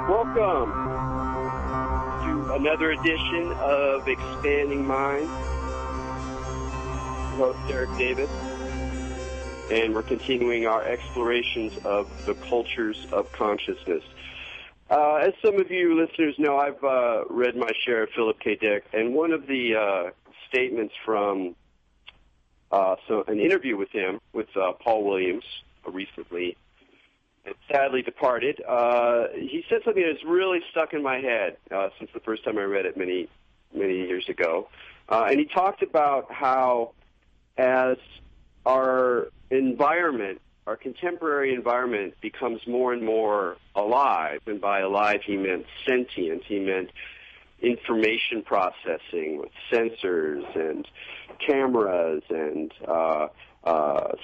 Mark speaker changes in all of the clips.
Speaker 1: Welcome to another edition of Expanding Mind. I'm host Erik Davis, and we're continuing our explorations of the cultures of consciousness. As some of you listeners know, I've read my share of Philip K. Dick, and one of the statements from an interview with him, with Paul Williams, recently, and sadly departed, he said something that's really stuck in my head since the first time I read it many years ago. And he talked about how as our environment, our contemporary environment, becomes more and more alive, and by alive he meant sentient, he meant information processing with sensors and cameras and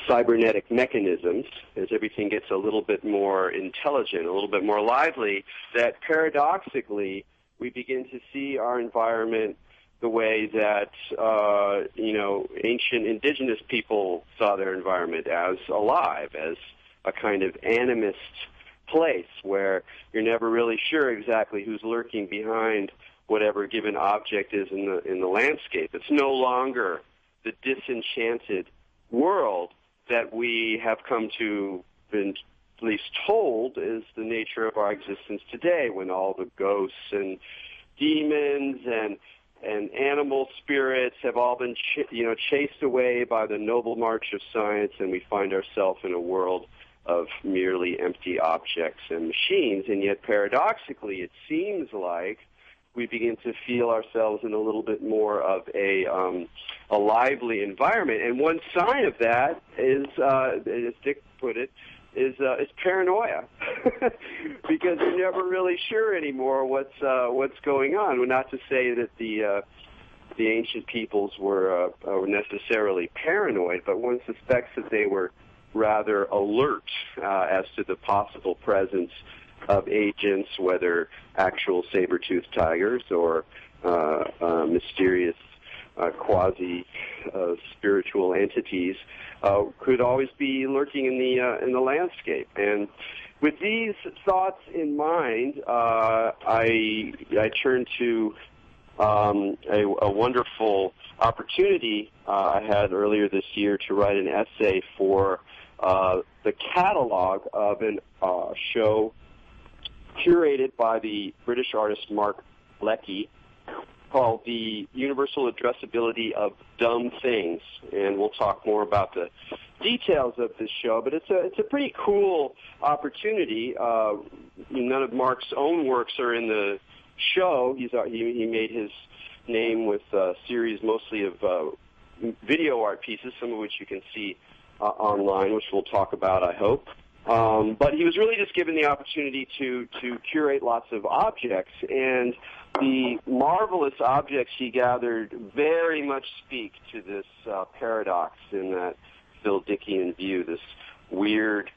Speaker 1: cybernetic mechanisms, as everything gets a little bit more intelligent, a little bit more lively, that paradoxically we begin to see our environment the way that ancient indigenous people saw their environment, as alive, as a kind of animist place where you're never really sure exactly who's lurking behind whatever given object is in the landscape. It's no longer the disenchanted world that we have come to been at least told is the nature of our existence today, when all the ghosts and demons and animal spirits have all been chased away by the noble march of science, and we find ourselves in a world of merely empty objects and machines. And yet paradoxically it seems like we begin to feel ourselves in a little bit more of a lively environment. And one sign of that is, as Dick put it, is paranoia, because you're never really sure anymore what's going on. Well, not to say that the ancient peoples were necessarily paranoid, but one suspects that they were rather alert as to the possible presence of agents, whether actual saber-toothed tigers or mysterious quasi-spiritual entities, could always be lurking in the landscape. And with these thoughts in mind, I turn to a wonderful opportunity I had earlier this year to write an essay for the catalog of a show curated by the British artist Mark Leckey, called The Universal Addressability of Dumb Things. And we'll talk more about the details of this show, but it's a pretty cool opportunity. None of Mark's own works are in the show. He made his name with a series mostly of video art pieces, some of which you can see online, which we'll talk about, I hope. But he was really just given the opportunity to curate lots of objects, and the marvelous objects he gathered very much speak to this paradox in that Phil Dickian view, this weird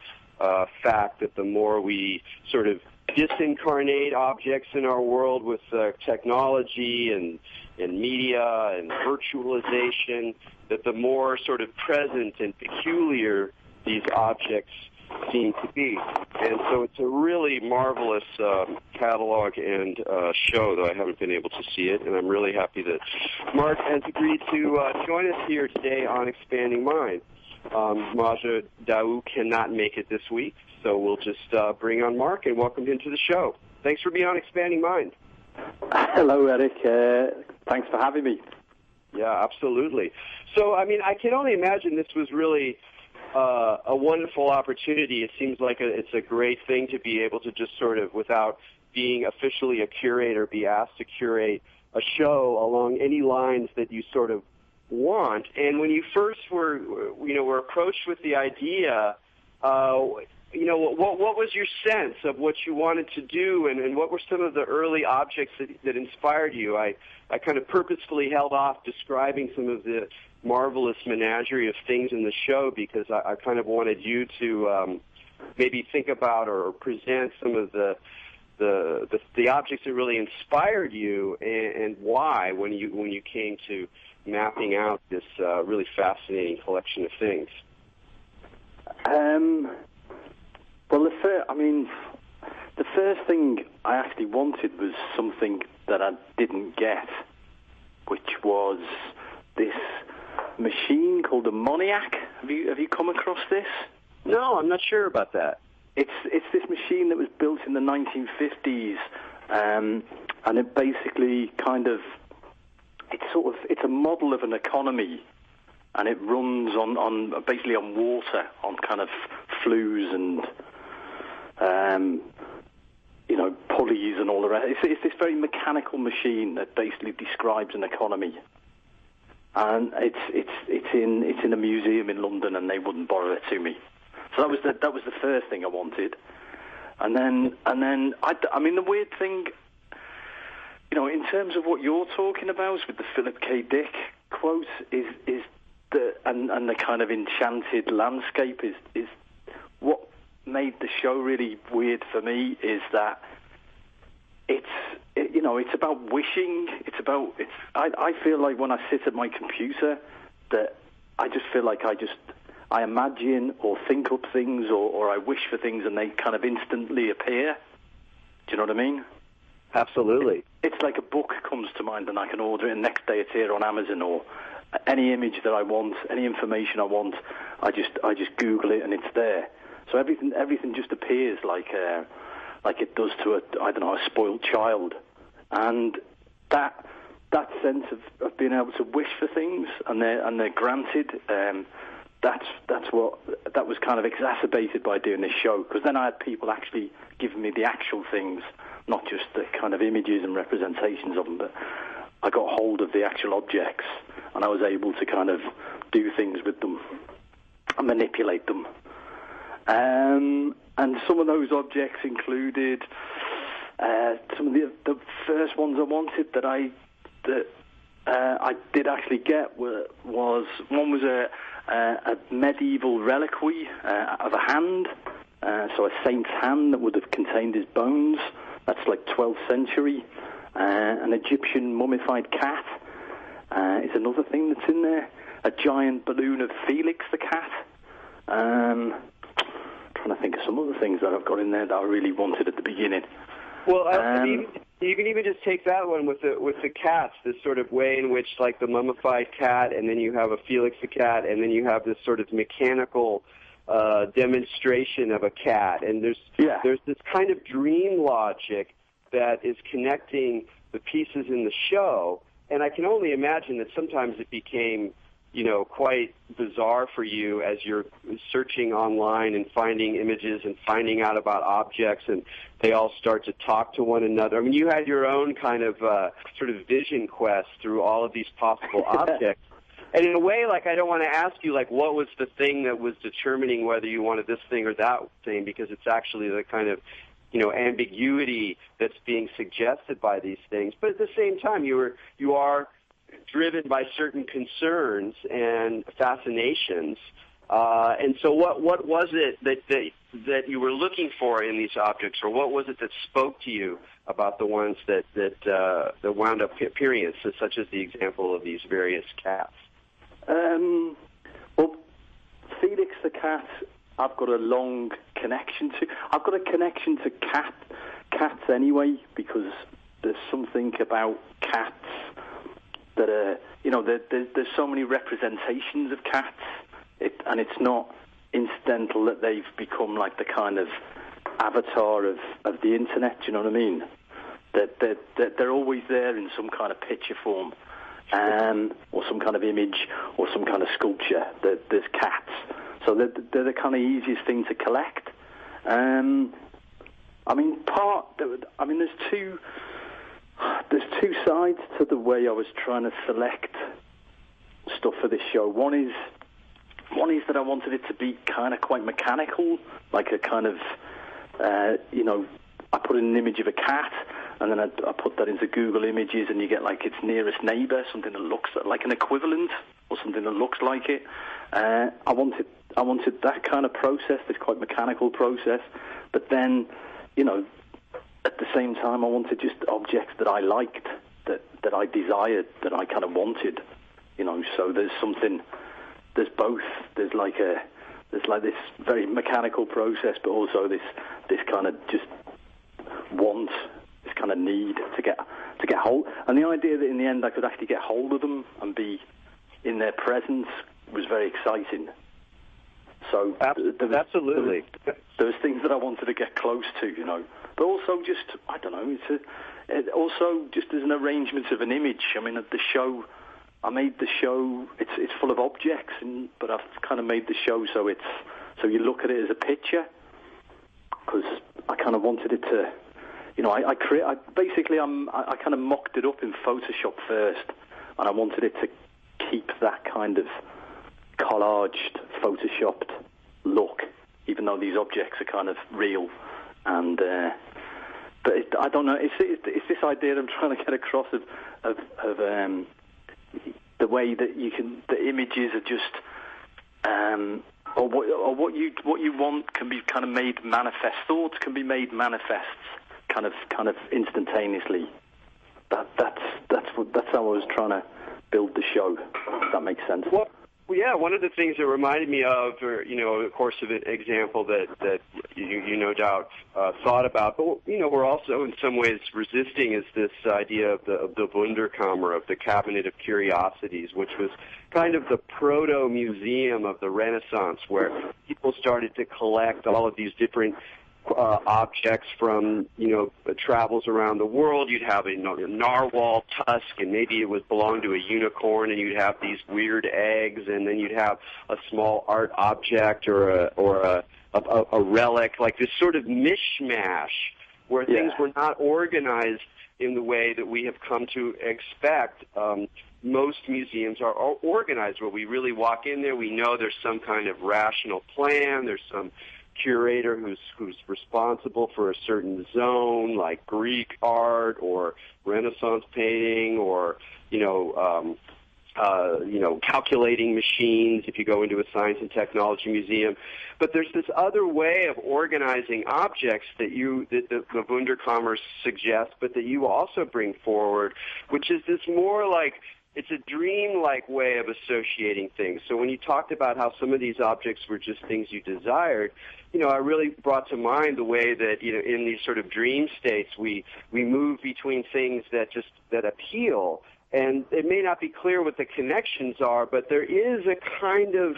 Speaker 1: fact that the more we sort of disincarnate objects in our world with technology and media and virtualization, that the more sort of present and peculiar these objects seem to be. And so it's a really marvelous catalog and show, though I haven't been able to see it, and I'm really happy that Mark has agreed to join us here today on Expanding Mind. Maja Daou cannot make it this week, so we'll just bring on Mark and welcome him to the show. Thanks for being on Expanding Mind.
Speaker 2: Hello, Erik. Thanks for having me.
Speaker 1: Yeah, absolutely. So, I mean, I can only imagine this was really a wonderful opportunity. It seems like it's a great thing to be able to just sort of, without being officially a curator, be asked to curate a show along any lines that you sort of want. And when you first were approached with the idea, what was your sense of what you wanted to do, and what were some of the early objects that inspired you? I kind of purposefully held off describing some of the marvelous menagerie of things in the show because I kind of wanted you to maybe think about or present some of the objects that really inspired you and why when you came to mapping out this really fascinating collection of things.
Speaker 2: Well, the first thing I actually wanted was something that I didn't get, which was this machine called a Moniac. Have you come across this?
Speaker 1: No, I'm not sure about that.
Speaker 2: It's this machine that was built in the 1950s, and it basically it's a model of an economy, and it runs on basically on water, on kind of flues and pulleys and all the rest. It's this very mechanical machine that basically describes an economy, and it's in a museum in London, and they wouldn't borrow it to me. So that was the first thing I wanted, and then I mean the weird thing, in terms of what you're talking about with the Philip K. Dick quote is and the kind of enchanted landscape is what made the show really weird for me, is that it's about wishing. I feel like when I sit at my computer that I just feel like I imagine or think up things or I wish for things and they kind of instantly appear. Do you know what I mean?
Speaker 1: Absolutely.
Speaker 2: It's like a book comes to mind and I can order it and next day it's here on Amazon, or any image that I want, any information I want, I just Google it and it's there. So everything just appears like it does to a spoiled child. And that sense of being able to wish for things and they're granted, that was kind of exacerbated by doing this show, because then I had people actually giving me the actual things, not just the kind of images and representations of them, but I got hold of the actual objects and I was able to kind of do things with them and manipulate them. And some of those objects included some of the first ones I wanted that I did actually get was a medieval reliquary of a hand, so a saint's hand that would have contained his bones. That's like 12th century. An Egyptian mummified cat is another thing that's in there. A giant balloon of Felix the cat. Trying to think of some other things that I've got in there that I really wanted at the beginning.
Speaker 1: Well, you can even just take that one with the cats, this sort of way in which, like, the mummified cat, and then you have a Felix the cat, and then you have this sort of mechanical demonstration of a cat, and there's this kind of dream logic that is connecting the pieces in the show, and I can only imagine that sometimes it became, quite bizarre for you as you're searching online and finding images and finding out about objects, and they all start to talk to one another. I mean, you had your own kind of sort of vision quest through all of these possible objects. And in a way, like, I don't want to ask you, like, what was the thing that was determining whether you wanted this thing or that thing, because it's actually the kind of, ambiguity that's being suggested by these things. But at the same time, you are driven by certain concerns and fascinations. And so what was it that you were looking for in these objects, or what was it that spoke to you about the ones that wound up appearing, such as the example of these various cats?
Speaker 2: Well, Felix the cat, I've got a long connection to. I've got a connection to cats anyway, because there's something about cats that are, there's so many representations of cats, and it's not incidental that they've become like the kind of avatar of the internet. Do you know what I mean? That they're always there in some kind of picture form, or some kind of image, or some kind of sculpture. There's cats, so they're the kind of easiest thing to collect. There's two sides to the way I was trying to select stuff for this show. One is that I wanted it to be kind of quite mechanical, like a kind of, I put in an image of a cat, and then I put that into Google Images, and you get like its nearest neighbour, something that looks like an equivalent, or something that looks like it. I wanted that kind of process, this quite mechanical process, but then, at the same time, I wanted just objects that I liked, that I desired, that I kind of wanted, So there's both. There's like this very mechanical process, but also this kind of just want kind of need to get hold. And the idea that in the end I could actually get hold of them and be in their presence was very exciting. So
Speaker 1: absolutely,
Speaker 2: there was things that I wanted to get close to, you know. But also just, I don't know, also just as an arrangement of an image. I mean, at the show, I made the show, it's full of objects, but I've kind of made the show so you look at it as a picture, because I kind of wanted it to, you know, I kind of mocked it up in Photoshop first, and I wanted it to keep that kind of collaged, photoshopped look, even though these objects are kind of real. And but I don't know. It's this idea I'm trying to get across of the way that the images are just or what you want can be kind of made manifest. Thoughts can be made manifests kind of instantaneously. That's how I was trying to build the show. If that makes sense.
Speaker 1: Well, yeah, one of the things that reminded me of, of course, of an example that you no doubt thought about, but, we're also in some ways resisting is this idea of the Wunderkammer, of the Cabinet of Curiosities, which was kind of the proto-museum of the Renaissance, where people started to collect all of these different objects from, travels around the world. You'd have a narwhal tusk, and maybe it would belong to a unicorn, and you'd have these weird eggs, and then you'd have a small art object or a relic, like this sort of mishmash where things were not organized in the way that we have come to expect. Most museums are organized where we really walk in there, we know there's some kind of rational plan, there's some curator who's responsible for a certain zone, like Greek art or Renaissance painting, or calculating machines if you go into a science and technology museum. But there's this other way of organizing objects that the Wunderkammer suggests, but that you also bring forward, which is this more like, it's a dream-like way of associating things. So when you talked about how some of these objects were just things you desired, I really brought to mind the way that, in these sort of dream states, we move between things that appeal. And it may not be clear what the connections are, but there is a kind of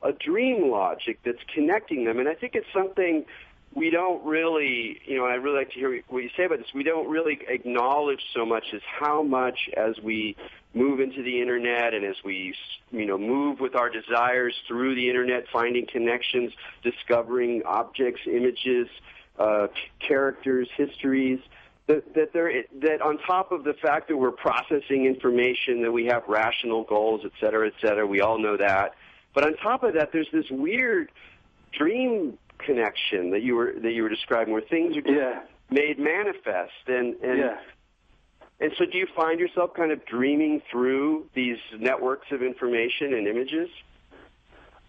Speaker 1: a dream logic that's connecting them. And I think it's something we don't really, I'd really like to hear what you say about this, we don't really acknowledge so much as how much as we move into the Internet and as we, move with our desires through the Internet, finding connections, discovering objects, images, characters, histories, that on top of the fact that we're processing information, that we have rational goals, et cetera, we all know that. But on top of that, there's this weird dream connection that you were describing, where things are just made manifest, and so do you find yourself kind of dreaming through these networks of information and images?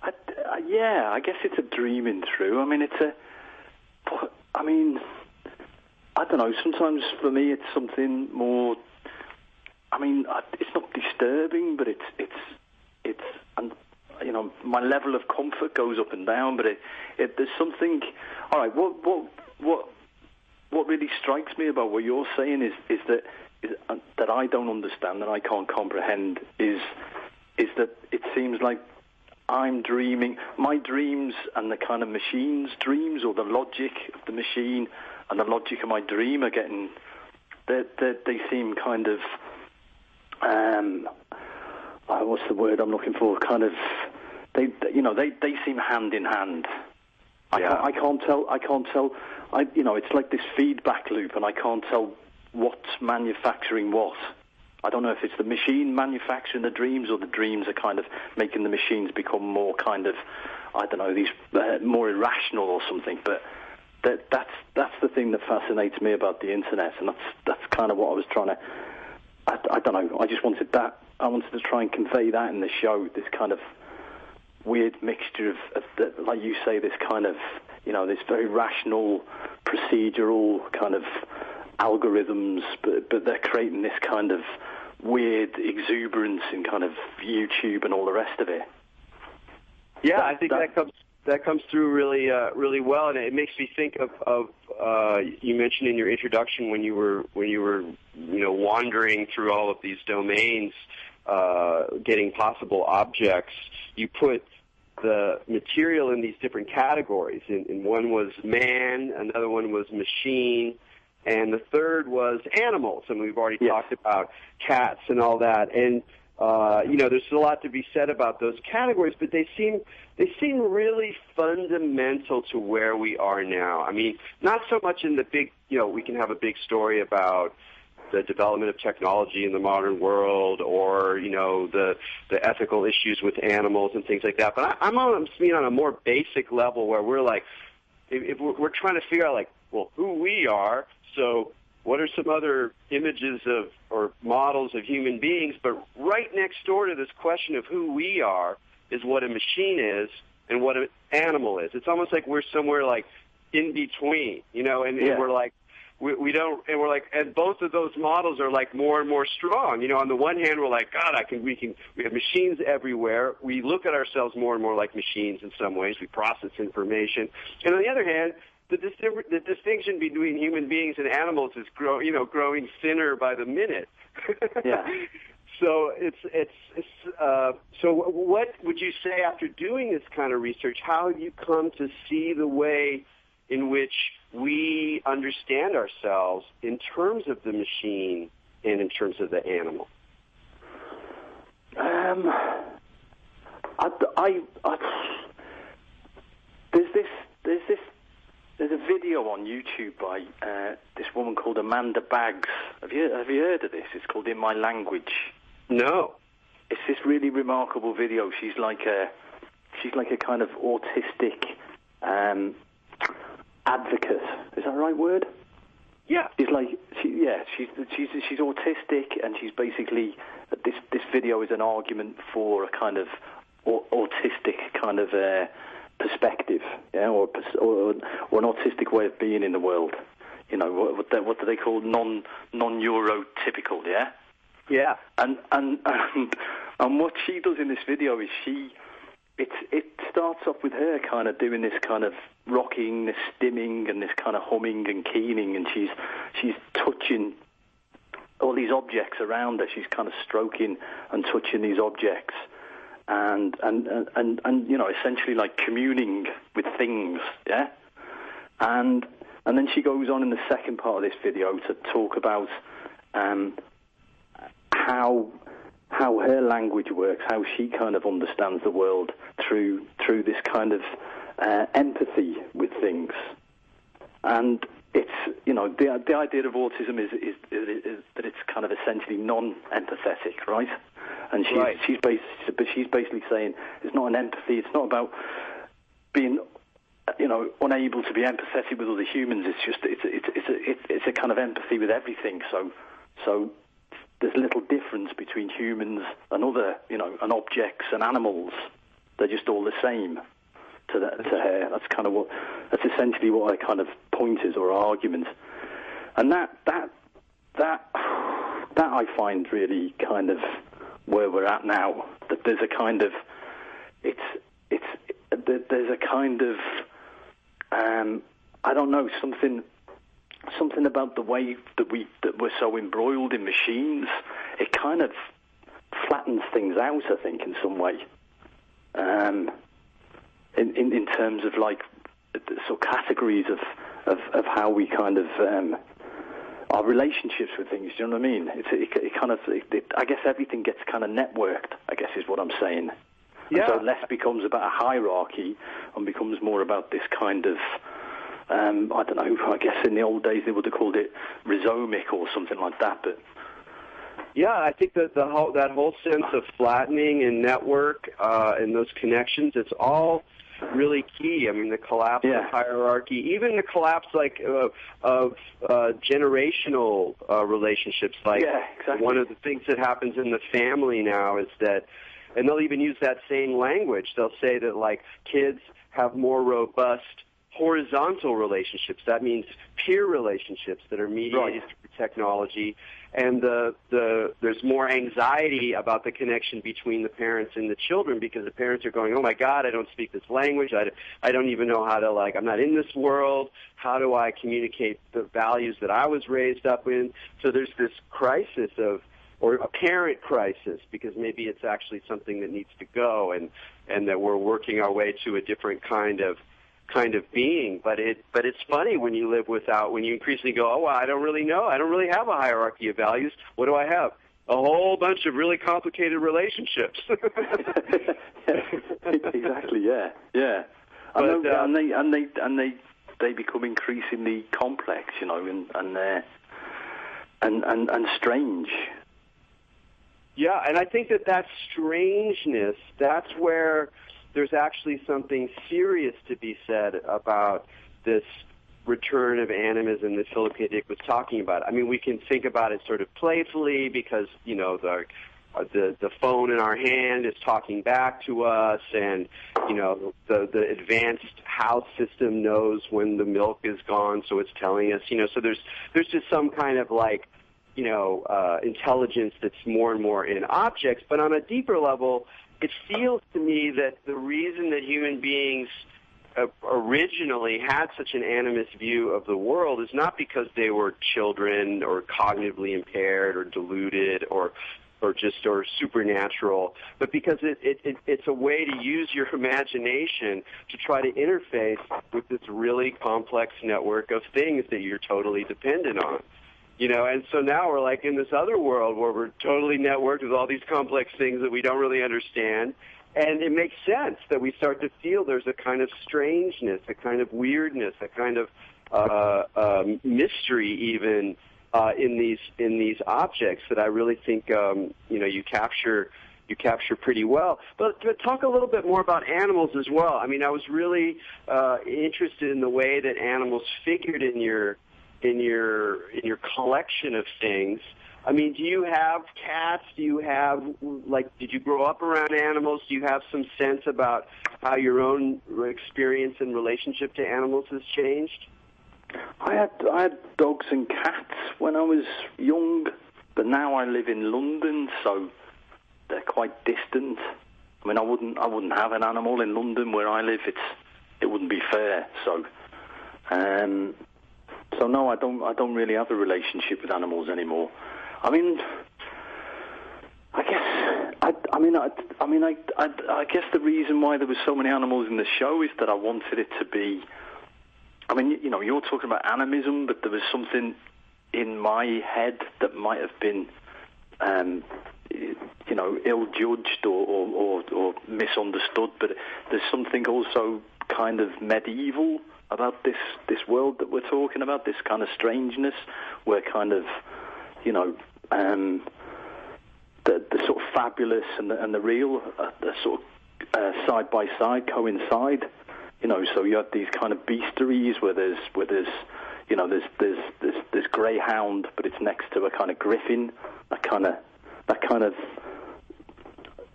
Speaker 2: I guess it's a dreaming through. I don't know. Sometimes for me, it's something more. It's not disturbing, but it's and my level of comfort goes up and down. But there's something. All right, what really strikes me about what you're saying is that I don't understand, that I can't comprehend, is that it seems like I'm dreaming. My dreams and the kind of machine's dreams, or the logic of the machine and the logic of my dream, are getting. They seem kind of. What's the word I'm looking for? Kind of. They seem hand in hand.
Speaker 1: Yeah.
Speaker 2: I can't tell. It's like this feedback loop, and I can't tell what's manufacturing what. I don't know if it's the machine manufacturing the dreams, or the dreams are kind of making the machines become more kind of, these more irrational or something. But that's the thing that fascinates me about the internet, and that's kind of what I was trying to. I don't know. I just wanted that. I wanted to try and convey that in the show. This kind of weird mixture of like you say, this kind of this very rational, procedural kind of algorithms, but they're creating this kind of weird exuberance in kind of YouTube and all the rest of it.
Speaker 1: Yeah, I think that that comes through really well, and it makes me think of you mentioned in your introduction when you were wandering through all of these domains, getting possible objects. You put the material in these different categories, and one was man, another one was machine, and the third was animals, and we've already talked about cats and all that. And there's a lot to be said about those categories, but they seem really fundamental to where we are now. I mean, not so much in the big, we can have a big story about the development of technology in the modern world, or the ethical issues with animals and things like that. But I'm on a more basic level where we're like, if we're trying to figure out like, well, who we are. So what are some other images of or models of human beings? But right next door to this question of who we are is what a machine is and what an animal is. It's almost like we're somewhere like in between, and we're like, we don't, and we're like, and both of those models are like more and more strong. On the one hand, we're like, God, we have machines everywhere. We look at ourselves more and more like machines in some ways. We process information, and on the other hand, the distinction between human beings and animals is growing thinner by the minute.
Speaker 2: Yeah.
Speaker 1: So so what would you say after doing this kind of research? How have you come to see the way in which we understand ourselves in terms of the machine and in terms of the animal?
Speaker 2: There's a video on YouTube by this woman called Amanda Baggs. Have you heard of this? It's called In My Language.
Speaker 1: No.
Speaker 2: It's this really remarkable video. She's like a kind of autistic advocate. Is that the right word?
Speaker 1: Yeah.
Speaker 2: She's autistic, and she's basically this video is an argument for a kind of autistic kind of perspective, or an autistic way of being in the world. What do they call non-neurotypical? Yeah.
Speaker 1: Yeah.
Speaker 2: And what she does in this video is it starts off with her kind of doing this kind of rocking, this stimming, and this kind of humming and keening, and she's touching all these objects around her. She's kind of stroking and touching these objects, and essentially like communing with things, yeah. And then she goes on in the second part of this video to talk about how her language works, how she kind of understands the world through this kind of empathy with things. And it's the idea of autism is that it's kind of essentially non-empathetic, right? And she's basically saying it's not an empathy. It's not about being unable to be empathetic with other humans. It's just it's a kind of empathy with everything. So there's little difference between humans and other and objects and animals. They're just all the same to her. That's essentially what her kind of point is, or argument. And that I find really kind of where we're at now. That there's a kind of there's a kind of I don't know, something about the way that we're so embroiled in machines. It kind of flattens things out, I think, in some way. In terms of like sort of categories of how we kind of our relationships with things. Do you know what I mean? I guess everything gets kind of networked, I guess is what I'm saying.
Speaker 1: Yeah.
Speaker 2: And so less becomes about a hierarchy and becomes more about this kind of I don't know, I guess in the old days they would have called it rhizomic or something like that. But
Speaker 1: yeah, I think that that whole sense of flattening and network and those connections, it's all really key. I mean, the collapse of hierarchy, even the collapse of generational relationships. Like
Speaker 2: exactly.
Speaker 1: One of the things that happens in the family now is that, and they'll even use that same language. They'll say that like kids have more robust horizontal relationships. That means peer relationships that are mediated through technology, and there's more anxiety about the connection between the parents and the children, because the parents are going, oh my God, I don't speak this language, I don't even know how to, I'm not in this world, how do I communicate the values that I was raised up in? So there's this crisis or a parent crisis, because maybe it's actually something that needs to go, and that we're working our way to a different kind of being. But it's funny when you increasingly go, oh, well, I don't really know. I don't really have a hierarchy of values. What do I have? A whole bunch of really complicated relationships.
Speaker 2: Exactly. Yeah. And they become increasingly complex, and strange.
Speaker 1: Yeah, and I think that strangeness, that's where there's actually something serious to be said about this return of animism that Philip K. Dick was talking about. I mean, we can think about it sort of playfully because, the phone in our hand is talking back to us, and, the advanced house system knows when the milk is gone, so it's telling us, so there's just some kind of intelligence that's more and more in objects. But on a deeper level, it feels to me that the reason that human beings originally had such an animist view of the world is not because they were children or cognitively impaired or deluded or supernatural, but because it's a way to use your imagination to try to interface with this really complex network of things that you're totally dependent on. And so now we're in this other world where we're totally networked with all these complex things that we don't really understand. And it makes sense that we start to feel there's a kind of strangeness, a kind of weirdness, a kind of mystery even in these objects that I really think you capture pretty well. But talk a little bit more about animals as well. I mean, I was really interested in the way that animals figured in your collection of things. I mean, do you have cats? Do you have, did you grow up around animals? Do you have some sense about how your own experience and relationship to animals has changed?
Speaker 2: I had dogs and cats when I was young, but now I live in London, so they're quite distant. I mean, I wouldn't have an animal in London where I live. It wouldn't be fair. So no, I don't really have a relationship with animals anymore. I mean, I guess the reason why there were so many animals in the show is that I wanted it to be. I mean, you're talking about animism, but there was something in my head that might have been, ill-judged or misunderstood. But there's something also kind of medieval about this world that we're talking about, this kind of strangeness, where kind of, the sort of fabulous and the real, the sort of side by side coincide. So you have these kind of beasteries where there's greyhound, but it's next to a kind of griffin. That kind of.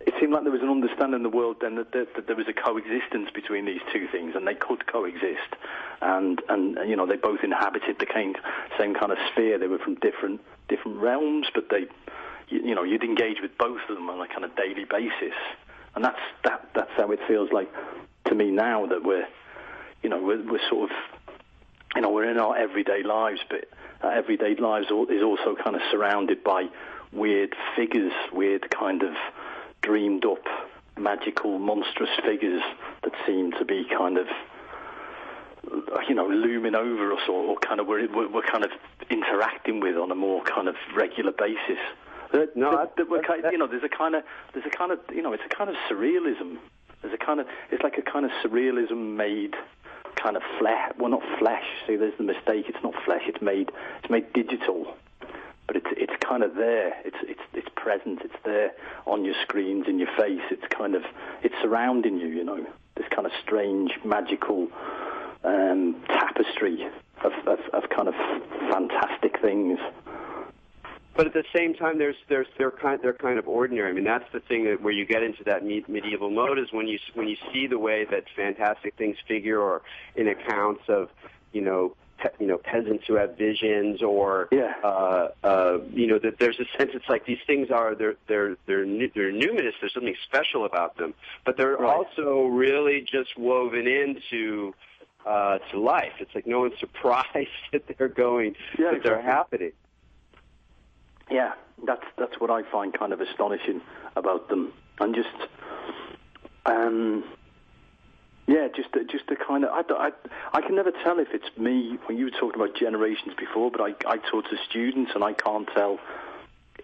Speaker 2: It seemed like there was an understanding in the world then that there was a coexistence between these two things, and they could coexist. And they both inhabited the same kind of sphere. They were from different realms, but you'd engage with both of them on a kind of daily basis. And that's how it feels like to me now, that we're sort of, we're in our everyday lives, but our everyday lives is also kind of surrounded by weird figures, weird kind of dreamed up, magical, monstrous figures that seem to be kind of, looming over us, or kind of we're kind of interacting with on a more kind of regular basis. There's a kind of it's a kind of surrealism. It's like a kind of surrealism made kind of flesh. Well, not flesh. See, there's the mistake. It's not flesh. It's made digital, but it's kind of there. It's present. It's there on your screens, in your face. It's surrounding you. This kind of strange, magical tapestry of kind of fantastic things.
Speaker 1: But at the same time, they're kind of ordinary. I mean, that's the thing where you get into that medieval mode is when you see the way that fantastic things figure, or in accounts of peasants who have visions, or that there's a sense it's like these things are they're numinous. There's something special about them, but they're also really just woven into to life. It's like no one's surprised that they're happening.
Speaker 2: Yeah, that's what I find kind of astonishing about them, and just the kind of I can never tell if it's me. When you were talking about generations before, but I taught to students, and I can't tell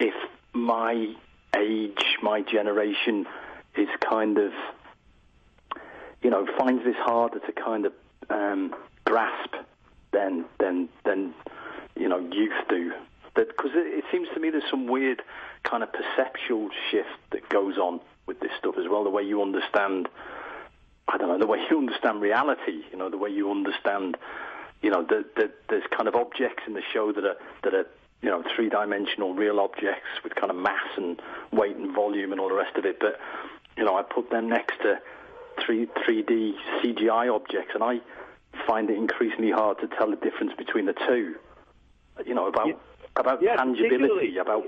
Speaker 2: if my age, my generation, is kind of finds this harder to kind of grasp than youth do. Because it seems to me there's some weird kind of perceptual shift that goes on with this stuff as well. The way you understand, the way you understand reality. The way you understand, there's kind of objects in the show that are three-dimensional real objects with kind of mass and weight and volume and all the rest of it. But I put them next to 3D CGI objects, and I find it increasingly hard to tell the difference between the two. About tangibility, about...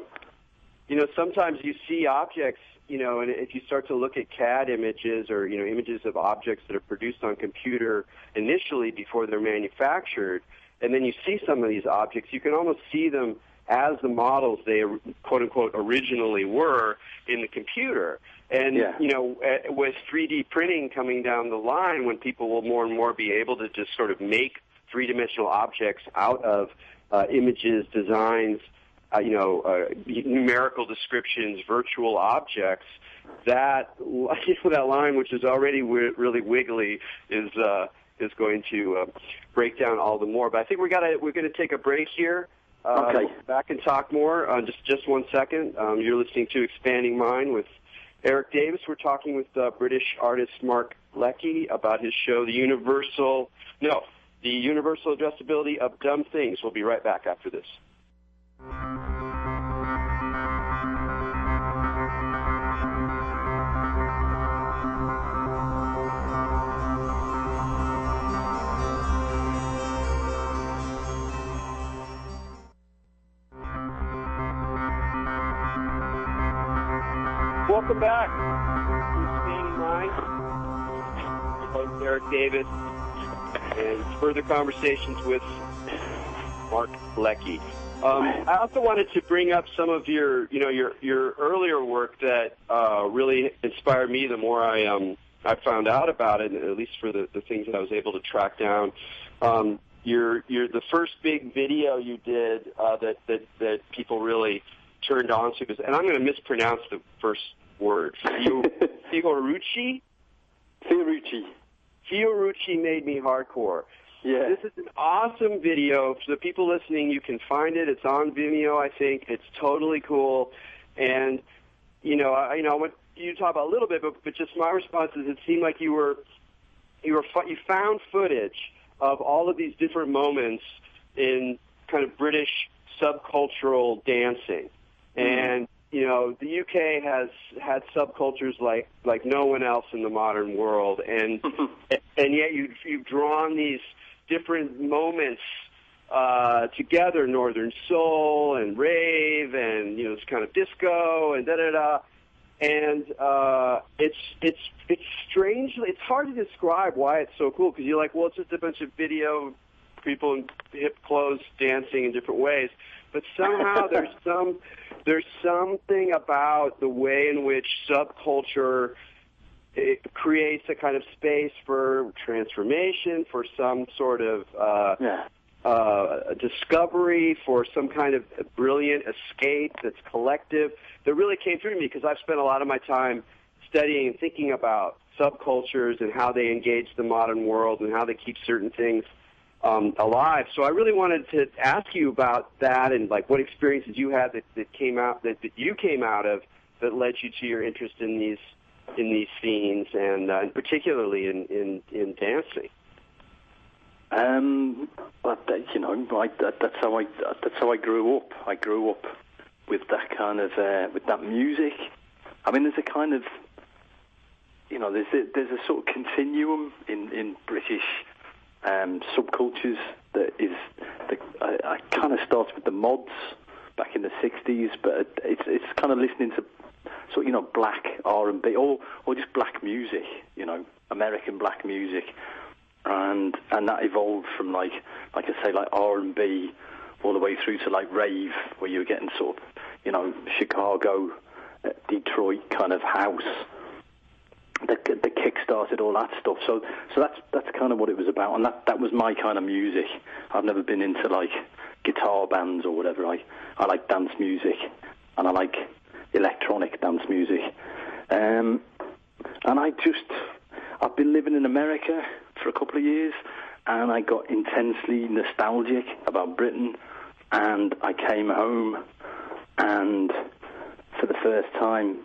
Speaker 1: sometimes you see objects, and if you start to look at CAD images or, images of objects that are produced on computer initially before they're manufactured, and then you see some of these objects, you can almost see them as the models they, quote-unquote, originally were in the computer. And, with 3D printing coming down the line, when people will more and more be able to just sort of make three-dimensional objects out of images, designs, numerical descriptions, virtual objects, that line, which is already really wiggly, is going to break down all the more. But I think we're going to take a break here.
Speaker 2: Okay.
Speaker 1: Back and talk more. Just 1 second. You're listening to Expanding Mind with Erik Davis. We're talking with British artist Mark Leckey about his show, The Universal Addressability of Dumb Things. We'll be right back after this. Welcome back to Expanding Mind. Your host Erik Davis, and further conversations with Mark Leckey. I also wanted to bring up some of your earlier work that really inspired me. The more I found out about it, at least for the things that I was able to track down. You're the first big video you did that people really turned on to, and I'm going to mispronounce the first word. Fiorucci made me hardcore.
Speaker 2: Yeah.
Speaker 1: This is an awesome video. For the people listening, you can find it. It's on Vimeo, I think. It's totally cool. And, I want you to talk about a little bit, but just my response is it seemed like you found footage of all of these different moments in kind of British subcultural dancing. And, the UK has had subcultures like no one else in the modern world. And yet you've drawn these different moments together, Northern Soul and rave and, this kind of disco and da-da-da. And it's strangely, it's hard to describe why it's so cool, because you're like, well, it's just a bunch of video people in hip clothes dancing in different ways. But somehow there's something about the way in which subculture creates a kind of space for transformation, for some sort of discovery, for some kind of brilliant escape that's collective, that really came through to me, because I've spent a lot of my time studying and thinking about subcultures and how they engage the modern world and how they keep certain things alive. So I really wanted to ask you about that, and like what experiences you had that came out that you came out of that led you to your interest in these scenes, and particularly in dancing.
Speaker 2: That's how I grew up. I grew up with that kind of with that music. I mean, there's a kind of, you know, there's a sort of continuum in British subcultures that is, I kind of starts with the mods back in the 60s, but it's kind of listening to sort of, you know, black R&B or just black music, you know, American black music, and that evolved from like I say, like R&B all the way through to like rave, where you were getting sort of, you know, Chicago, Detroit kind of house that kick-started all that stuff. So that's kind of what it was about, and that was my kind of music. I've never been into like guitar bands or whatever. I like dance music, and I like electronic dance music. And I've been living in America for a couple of years, and I got intensely nostalgic about Britain, and I came home, and for the first time,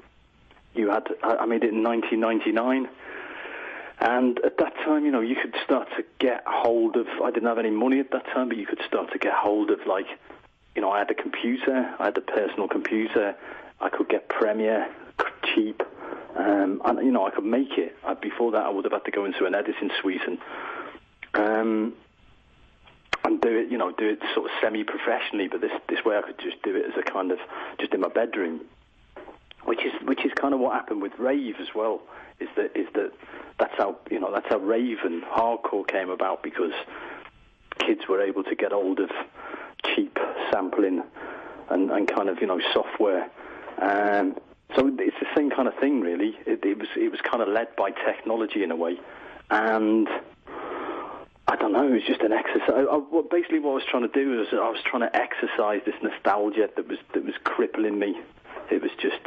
Speaker 2: I made it in 1999, and at that time, you know, you could start to get hold of, I didn't have any money at that time, but you could start to get hold of, like, you know, I had a computer, I had a personal computer, I could get Premiere cheap, and, you know, I could make it. Before that, I would have had to go into an editing suite and do it sort of semi-professionally, but this way I could just do it as a kind of, just in my bedroom, which is kind of what happened with rave as well, is that that's how rave and hardcore came about, because kids were able to get hold of cheap sampling and kind of, you know, software. So it's the same kind of thing, really. It was kind of led by technology in a way, and I don't know, it was just an exercise. Basically, what I was trying to do was I was trying to exercise this nostalgia that was crippling me. It was just,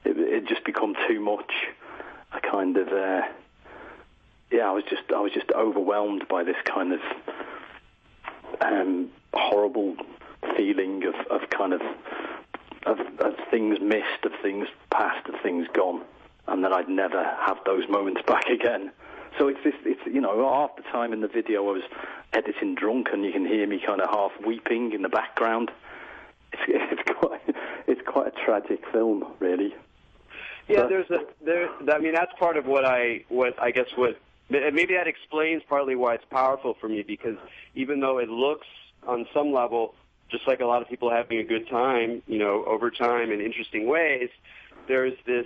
Speaker 2: it just become too much. I kind of, I was just overwhelmed by this kind of horrible feeling of kind of things missed, of things past, of things gone, and that I'd never have those moments back again. So it's you know, half the time in the video I was editing drunk, and you can hear me kind of half weeping in the background. It's quite a tragic film, really.
Speaker 1: Yeah, I mean, that's part of what maybe that explains partly why it's powerful for me, because even though it looks on some level just like a lot of people having a good time, you know, over time in interesting ways, there's this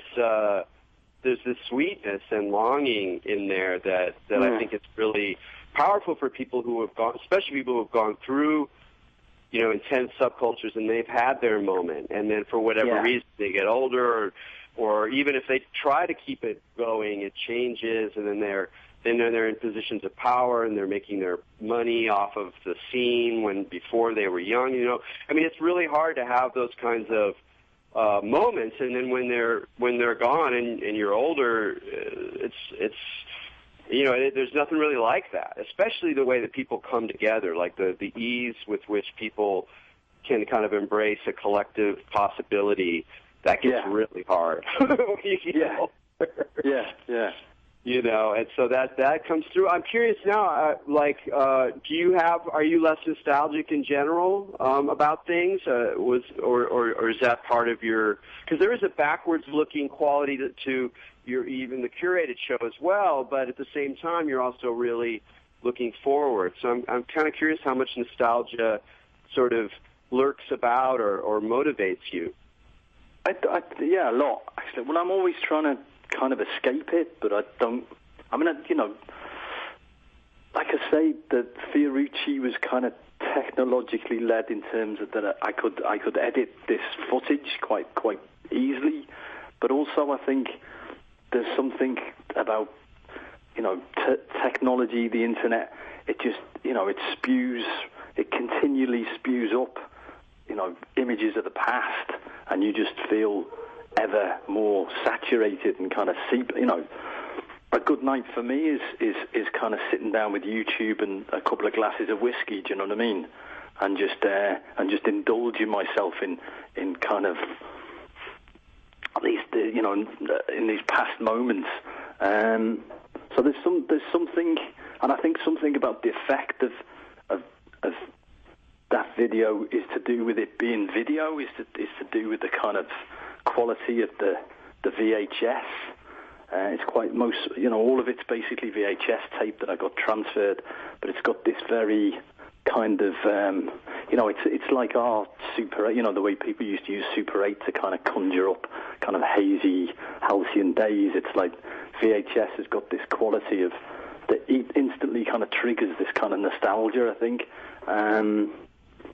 Speaker 1: sweetness and longing in there that I think it's really powerful for people who have gone, especially people who have gone through, you know, intense subcultures, and they've had their moment, and then for whatever reason they get older, or even if they try to keep it going, it changes, and then they're in positions of power, and they're making their money off of the scene when before they were young. You know, I mean, it's really hard to have those kinds of moments, and then when they're gone and you're older, it's you know, there's nothing really like that. Especially the way that people come together, like the ease with which people can kind of embrace a collective possibility. That gets really hard. Yeah. You know, and so that comes through. I'm curious now, are you less nostalgic in general about things? Or is that part of your? Because there is a backwards-looking quality to your even the curated show as well, but at the same time, you're also really looking forward. So I'm kind of curious how much nostalgia sort of lurks about or motivates you.
Speaker 2: A lot, actually. Well, I'm always trying to kind of escape it, but I don't. I mean, you know, like I say, that Fiorucci was kind of technologically led in terms of that I could edit this footage quite easily, but also I think there's something about, you know, technology, the internet. It just, you know, it continually spews up, you know, images of the past, and you just feel ever more saturated and kind of you know, a good night for me is kind of sitting down with YouTube and a couple of glasses of whiskey. Do you know what I mean? And just indulging myself in kind of at least you know, in these past moments. So there's something, and I think something about the effect of that video is to do with it being video, is to do with the kind of quality of the VHS. It's quite all of it's basically VHS tape that I got transferred, but it's got this very kind of, it's like our Super 8, the way people used to use Super 8 to kind of conjure up kind of hazy, halcyon days. It's like VHS has got this quality of that instantly kind of triggers this kind of nostalgia, I think.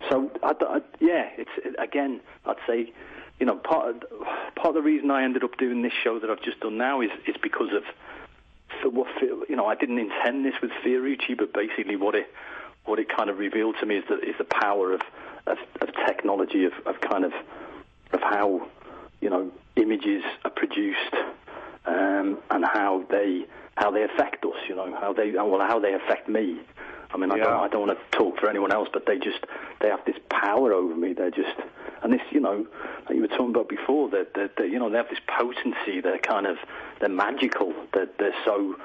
Speaker 2: So, it's again, I'd say, part of the reason I ended up doing this show that I've just done now is because of I didn't intend this with Fiorucci, but basically what it kind of revealed to me is the power of technology, of how images are produced, and how they affect us, how they affect me. I mean, I don't want to talk for anyone else, but they have this power over me. They're just, and this, like you were talking about before, that they have this potency. They're magical. They're so,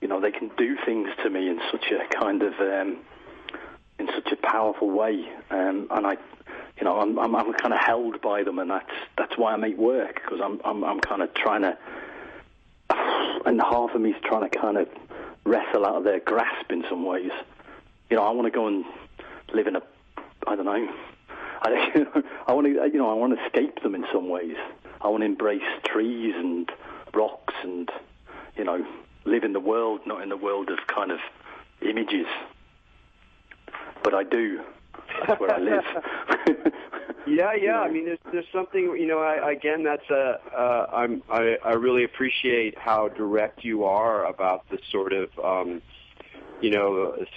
Speaker 2: they can do things to me in such a kind of, in such a powerful way. And I'm kind of held by them, and that's why I make work, because I'm kind of trying to, and half of me is trying to kind of wrestle out of their grasp in some ways. I want to go and live in I don't know. I want to escape them in some ways. I want to embrace trees and rocks and, live in the world, not in the world of kind of images. But I do. That's where I live.
Speaker 1: Yeah. I mean, there's something. Again, that's I really appreciate how direct you are about the sort of,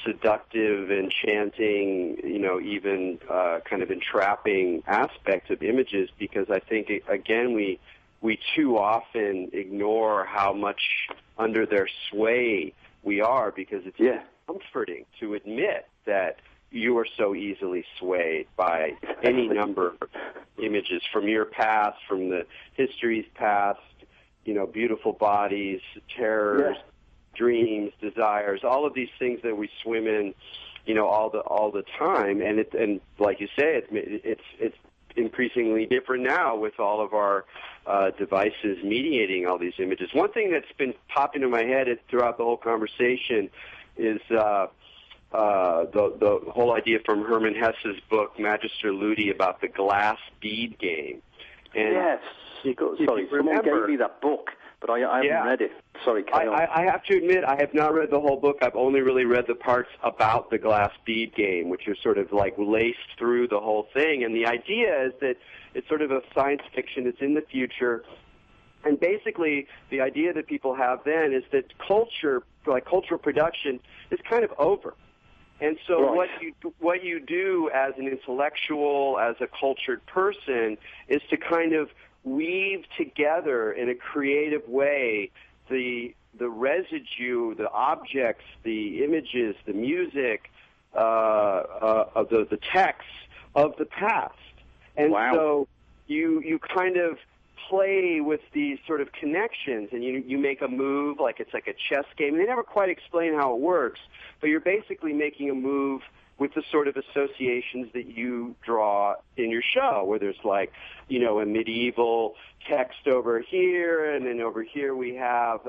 Speaker 1: seductive, enchanting, even kind of entrapping aspect of images. Because I think again we too often ignore how much under their sway we are, because it's comforting to admit that you are so easily swayed by any number of images from your past, from the history's past, beautiful bodies, terrors, dreams, desires, all of these things that we swim in, all the time. And like you say, it's increasingly different now with all of our devices mediating all these images. One thing that's been popping in my head throughout the whole conversation is the whole idea from Hermann Hesse's book Magister Ludi about the glass bead game. And
Speaker 2: yes, someone gave me that book, but I haven't read it. Sorry, carry on.
Speaker 1: I have to admit, I have not read the whole book. I've only really read the parts about the glass bead game, which are sort of like laced through the whole thing. And the idea is that it's sort of a science fiction. It's in the future. And basically, the idea that people have then is that cultural production, is kind of over. And so what you do as an intellectual, as a cultured person, is to kind of weave together in a creative way the residue, the objects, the images, the music, of the texts of the past. And so you kind of play with these sort of connections, and you make a move like it's like a chess game. They never quite explain how it works, but you're basically making a move with the sort of associations that you draw in your show, where there's like, a medieval text over here, and then over here we have,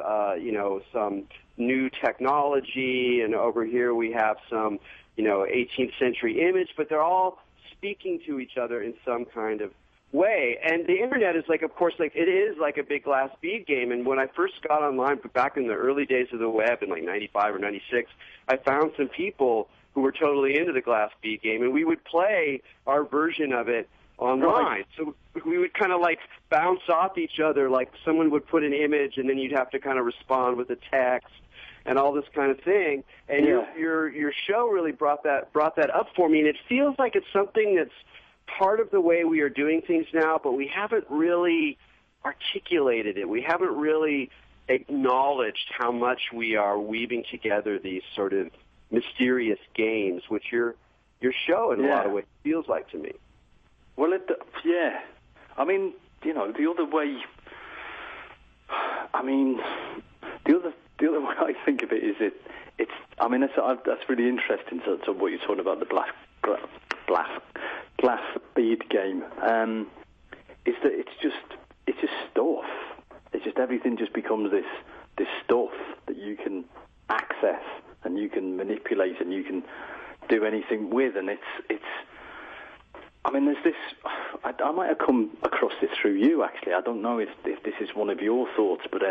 Speaker 1: some new technology, and over here we have some, 18th century image, but they're all speaking to each other in some kind of way. And the internet is it is like a big glass bead game. And when I first got online back in the early days of the web in like 95 or 96, I found some people who were totally into the glass bead game, and we would play our version of it online. Right. So we would kind of like bounce off each other, like someone would put an image and then you'd have to kind of respond with a text and all this kind of thing. And your show really brought that up for me, and it feels like it's something that's part of the way we are doing things now, but we haven't really articulated it. We haven't really acknowledged how much we are weaving together these sort of mysterious games, which your show in a lot of ways feels like to me.
Speaker 2: Well, I mean, the other way. I mean, the other way I think of it is it's. I mean, that's really interesting. So what you're talking about, the glass bead game, is that it's just stuff. It's just everything just becomes this stuff that you can access and you can manipulate and you can do anything with, and it's. I mean, there's this. I might have come across this through you, actually. I don't know if this is one of your thoughts, but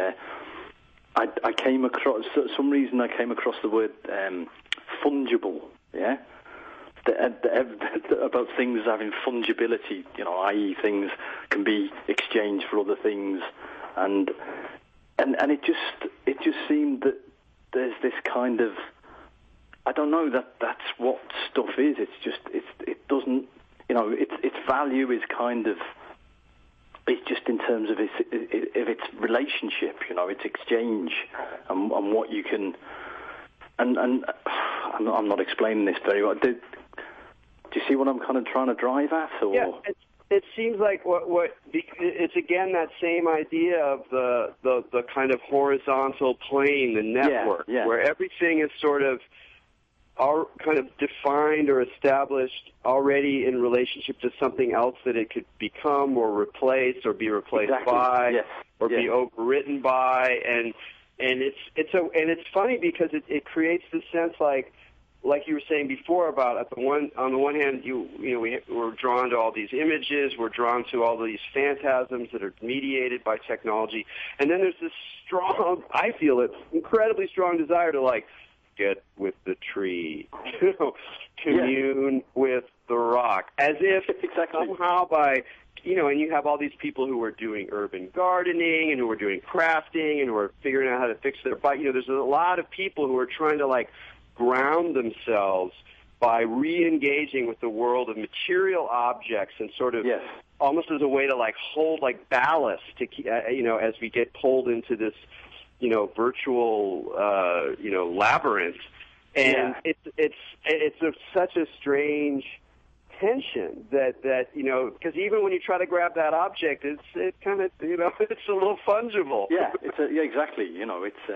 Speaker 2: I came across, for some reason, I came across the word fungible. Yeah, about things having fungibility. You know, i.e., things can be exchanged for other things, and it just seemed that there's this kind of. I don't know that's what stuff is. It's just it doesn't. You know, its value is kind of, it's just in terms of its relationship, you know, its exchange and what you can, and I'm not explaining this very well. Do you see what I'm kind of trying to drive at? Or?
Speaker 1: Yeah, it seems like what it's again that same idea of the kind of horizontal plane, the network, where everything is sort of are kind of defined or established already in relationship to something else that it could become or replace or be replaced by or be overwritten by, and it's funny because it creates this sense like you were saying before about on the one hand we're drawn to all these images, we're drawn to all these phantasms that are mediated by technology, and then there's this strong, I feel it, incredibly strong desire to like get with the tree, commune with the rock, as if somehow by, and you have all these people who are doing urban gardening and who are doing crafting and who are figuring out how to fix their bike. There's a lot of people who are trying to like ground themselves by re-engaging with the world of material objects and sort of almost as a way to like hold like ballast to, as we get pulled into this virtual, labyrinth, and it's such a strange tension that because even when you try to grab that object, it kind of it's a little fungible.
Speaker 2: Yeah, exactly. It's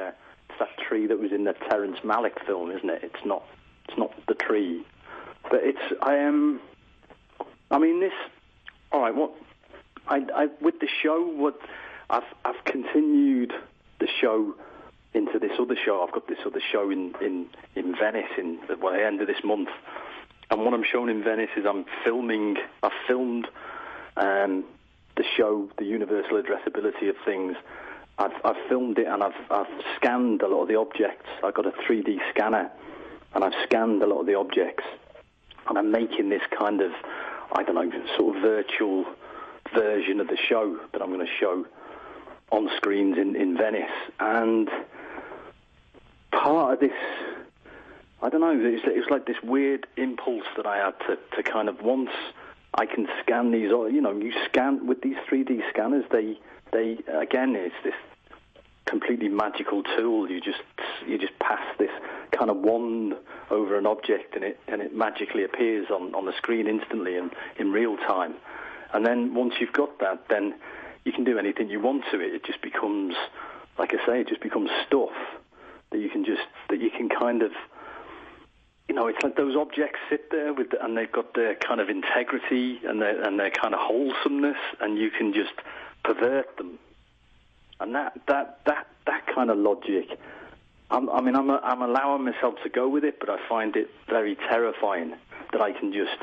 Speaker 2: that tree that was in the Terrence Malick film, isn't it? It's not the tree, but I mean this. All right, what I with the show, what I've continued the show into this other show. I've got this other show in Venice at the end of this month, and what I'm showing in Venice is I've filmed the show, the universal addressability of things. I've filmed it and I've scanned a lot of the objects. I've got a 3D scanner and I've scanned a lot of the objects, and I'm making this kind of, I don't know, sort of virtual version of the show that I'm going to show on screens in Venice. And part of this, I don't know, it was like this weird impulse that I had to kind of, once I can scan these, you scan with these 3D scanners, they again, it's this completely magical tool. You just pass this kind of wand over an object and it magically appears on the screen instantly and in real time. And then once you've got that, then you can do anything you want to it. It just becomes, like I say, it just becomes stuff that you can kind of, it's like those objects sit there and they've got their kind of integrity and their kind of wholesomeness, and you can just pervert them. And that kind of logic, I'm allowing myself to go with it, but I find it very terrifying that I can just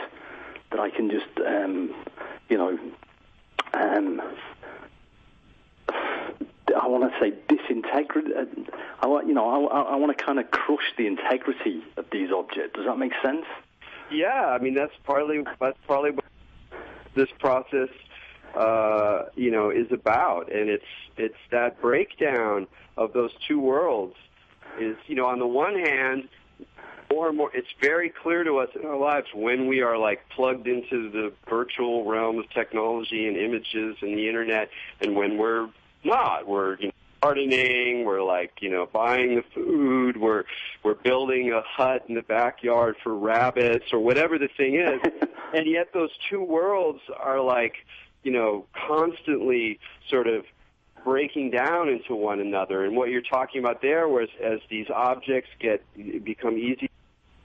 Speaker 2: I want to say disintegrate. I want to kind of crush the integrity of these objects. Does that make sense?
Speaker 1: Yeah, I mean that's probably what this process, is about, and it's that breakdown of those two worlds. Is on the one hand, more and more, it's very clear to us in our lives when we are like plugged into the virtual realm of technology and images and the internet, and when we're not. We're gardening, we're like, buying the food, we're building a hut in the backyard for rabbits or whatever the thing is. And yet those two worlds are like, constantly sort of breaking down into one another. And what you're talking about there was as these objects become easy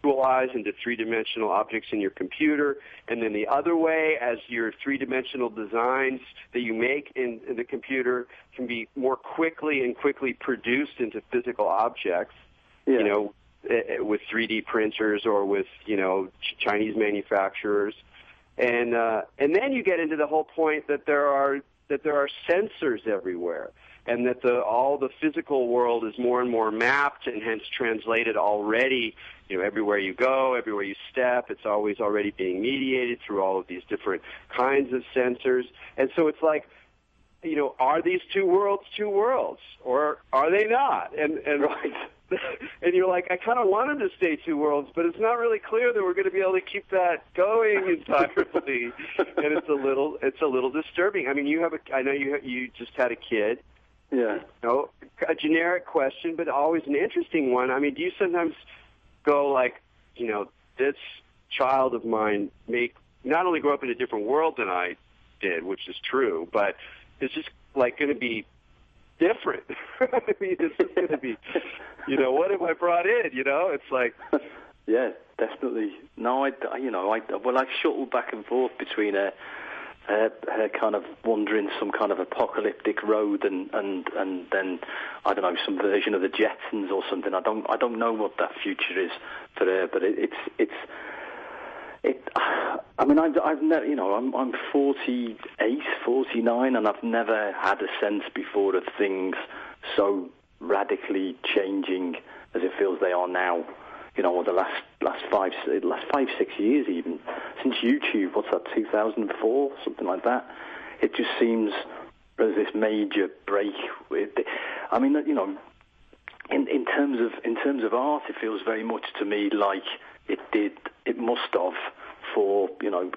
Speaker 1: visualize into three-dimensional objects in your computer, and then the other way, as your three-dimensional designs that you make in the computer can be more quickly produced into physical objects, you know, with 3D printers or with, you know, Chinese manufacturers. And then you get into the whole point that there are sensors everywhere, and that all the physical world is more and more mapped and hence translated already. You know, everywhere you go, everywhere you step, it's always already being mediated through all of these different kinds of sensors. And so it's like, you know, are these two worlds, or are they not? And
Speaker 2: right.
Speaker 1: And you're like, I kind of want them to stay two worlds, but it's not really clear that we're going to be able to keep that going entirely. And it's a little disturbing. I mean, I know you just had a kid.
Speaker 2: Yeah.
Speaker 1: You know, a generic question, but always an interesting one. I mean, do you sometimes go like, you know, this child of mine may not only grow up in a different world than I did, which is true, but it's just like going to be different. I mean, it's just going to be, you know, what have I brought in? You know, it's like,
Speaker 2: yeah, definitely. No, I shuttle back and forth between her kind of wandering some kind of apocalyptic road and then I don't know, some version of the Jetsons or something. I don't know what that future is for her, but I mean, I've never, you know, I'm 48, 49, and I've never had a sense before of things so radically changing as it feels they are now. You know, the last 5-6 years, even since YouTube. What's that? 2004, something like that. It just seems there's this major break. I mean, you know, in terms of art, it feels very much to me like it must have for, you know,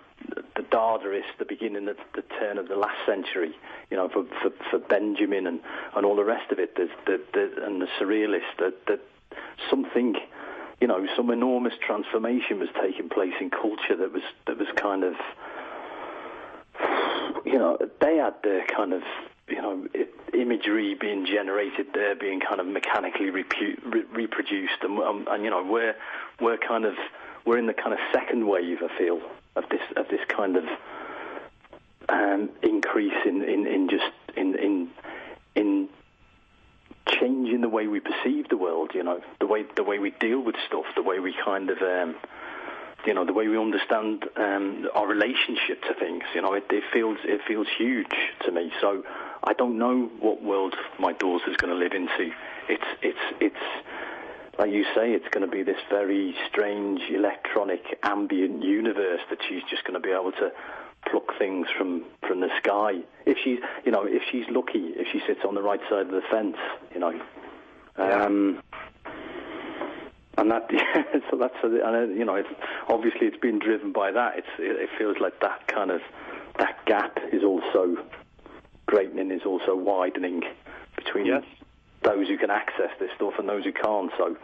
Speaker 2: the Dadaists, the beginning of the turn of the last century, you know, for Benjamin and all the rest of it, and the Surrealists, that something, you know, some enormous transformation was taking place in culture that was kind of, you know, they had their kind of, you know, imagery being generated there, being kind of mechanically reproduced, and you know, we're in the kind of second wave, I feel, of this kind of increase in changing the way we perceive the world. You know, the way we deal with stuff, the way we kind of you know, the way we understand our relationship to things. You know, it feels huge to me. So I don't know what world my daughter's going to live into. It's like you say, it's going to be this very strange electronic ambient universe that she's just going to be able to pluck things from the sky. If she's lucky, if she sits on the right side of the fence, you know. And that, so that's, and you know, obviously it's been driven by that. It feels like that gap is also greatening, is also widening between those who can access this stuff and those who can't. So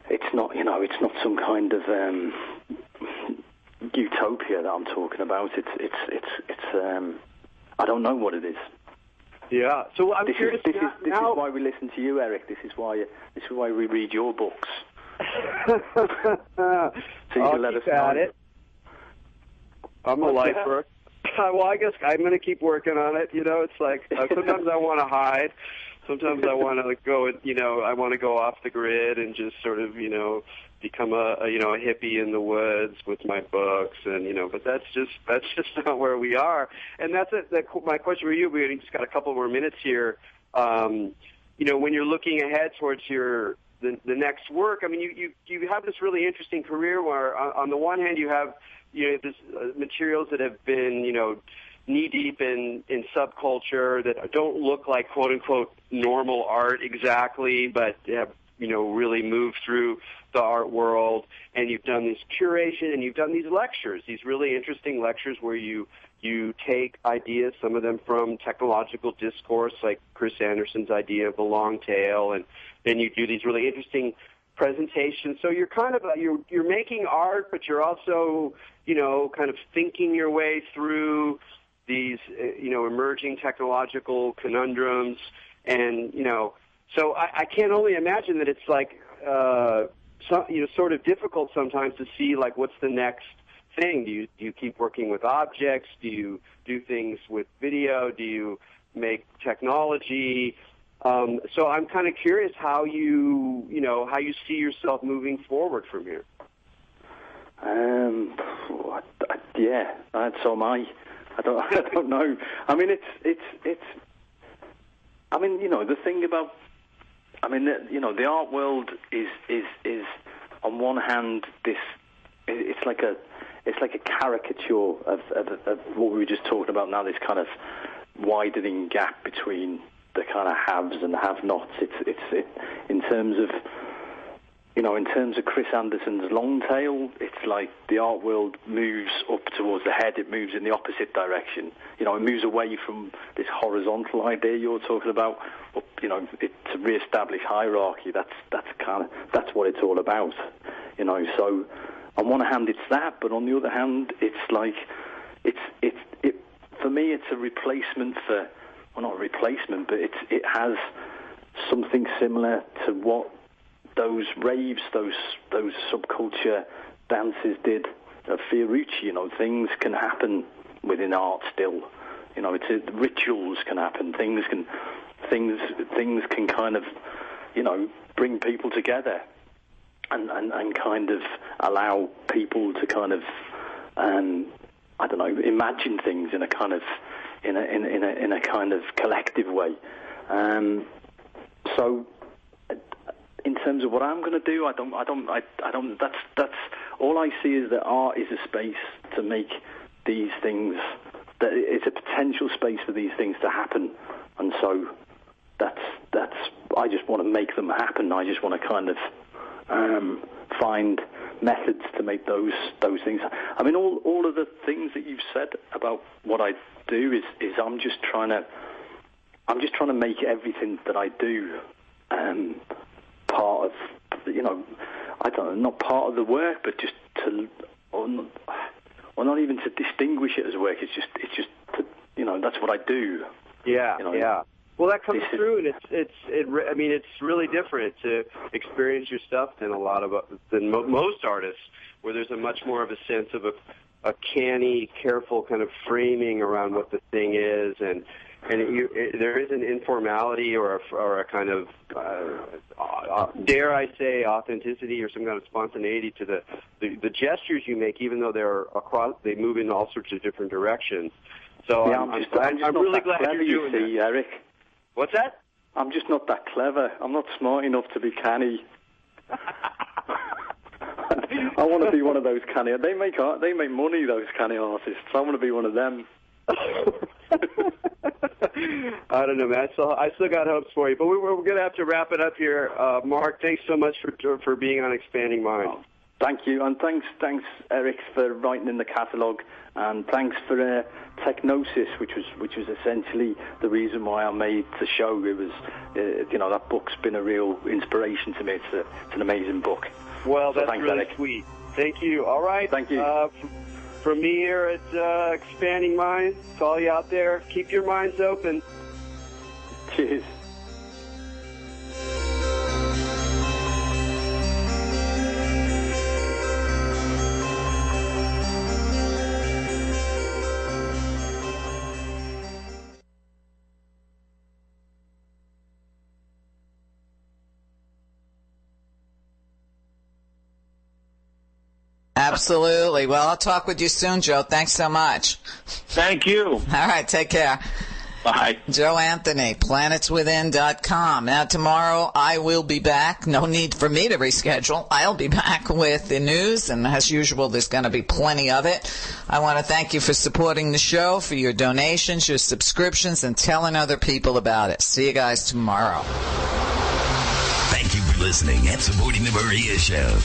Speaker 2: it's not, you know, it's not some kind of utopia that I'm talking about. It's I don't know what it is.
Speaker 1: Yeah. So I'm curious.
Speaker 2: This is why we listen to you, Erik. This is why we read your books. So you can let us know. It.
Speaker 1: I'm a lifer. Well, I guess I'm going to keep working on it. You know, it's like sometimes I want to hide. Sometimes I want to go, you know, I want to go off the grid and just sort of, you know, become a hippie in the woods with my books, and you know, but that's just not where we are. And that's it. My question for you, we just got a couple more minutes here. You know, when you're looking ahead towards the next work, I mean, you have this really interesting career where on the one hand you have, you know, this materials that have been, you know, knee-deep in subculture that don't look like quote-unquote normal art exactly, but have, you know, really moved through the art world, and you've done this curation, and you've done these lectures, these really interesting lectures where you take ideas, some of them from technological discourse, like Chris Anderson's idea of the long tail, and then you do these really interesting presentations. So you're kind of you're making art, but you're also, you know, kind of thinking your way through these, you know, emerging technological conundrums, and you know, so I can only imagine that it's like sort of difficult sometimes to see like what's the next thing. Do you keep working with objects? Do you do things with video? Do you make technology? So I'm kind of curious how you see yourself moving forward from here.
Speaker 2: Yeah, so am I. I don't know. I mean, it's. I mean, the thing about. I mean, the art world is on one hand this. It's like a caricature of what we were just talking about now. This kind of widening gap between the kind of haves and have-nots. It's in terms of. In terms of Chris Anderson's long tail, it's like the art world moves up towards the head. It moves in the opposite direction. It moves away from this horizontal idea you're talking about. Up, to re-establish hierarchy. That's what it's all about. So on one hand it's that, but on the other hand it's like it for me it's a replacement for, well, not a replacement, but it has something similar to what those raves, those subculture dances did of Fiorucci. Things can happen within art still. Rituals can happen. Things can kind of, bring people together, and kind of allow people to kind of, imagine things in a kind of, in a kind of collective way. So. In terms of what I'm going to do, I don't. That's all I see is that art is a space to make these things. That it's a potential space for these things to happen, and so that's. I just want to make them happen. I just want to kind of find methods to make those things. I mean, all of the things that you've said about what I do is I'm just trying to make everything that I do. Part of, I don't know, not part of the work, but just to, or not even to distinguish it as work. It's just to, that's what I do.
Speaker 1: Yeah, yeah. Well, that comes through, and it's really different to experience your stuff than most artists, where there's a much more of a sense of a canny, careful kind of framing around what the thing is, and there is an informality or a kind of, dare I say, authenticity or some kind of spontaneity to the gestures you make, even though they move in all sorts of different directions. So yeah, I'm really glad you're doing that.
Speaker 2: Erik.
Speaker 1: What's that?
Speaker 2: I'm just not that clever. I'm not smart enough to be canny. I want to be one of those canny. They make money, those canny artists. I want to be one of them.
Speaker 1: I don't know, man. I still got hopes for you, but we're going to have to wrap it up here. Mark, thanks so much for being on Expanding Minds.
Speaker 2: Oh, thank you, and thanks, Erik, for writing in the catalogue, and thanks for Technosis, which was essentially the reason why I made the show. It was, that book's been a real inspiration to me. It's an amazing book.
Speaker 1: Well, that's
Speaker 2: thanks,
Speaker 1: really
Speaker 2: Erik.
Speaker 1: Sweet. Thank you. All right.
Speaker 2: Thank you.
Speaker 1: From me here at Expanding Minds, to all you out there, keep your minds open.
Speaker 2: Cheers.
Speaker 3: Absolutely. Well, I'll talk with you soon, Joe. Thanks so much.
Speaker 4: Thank you.
Speaker 3: All right. Take care.
Speaker 4: Bye.
Speaker 3: Joe Anthony, planetswithin.com. Now, tomorrow I will be back. No need for me to reschedule. I'll be back with the news, and as usual, there's going to be plenty of it. I want to thank you for supporting the show, for your donations, your subscriptions, and telling other people about it. See you guys tomorrow.
Speaker 5: Thank you for listening and supporting the Maria Show.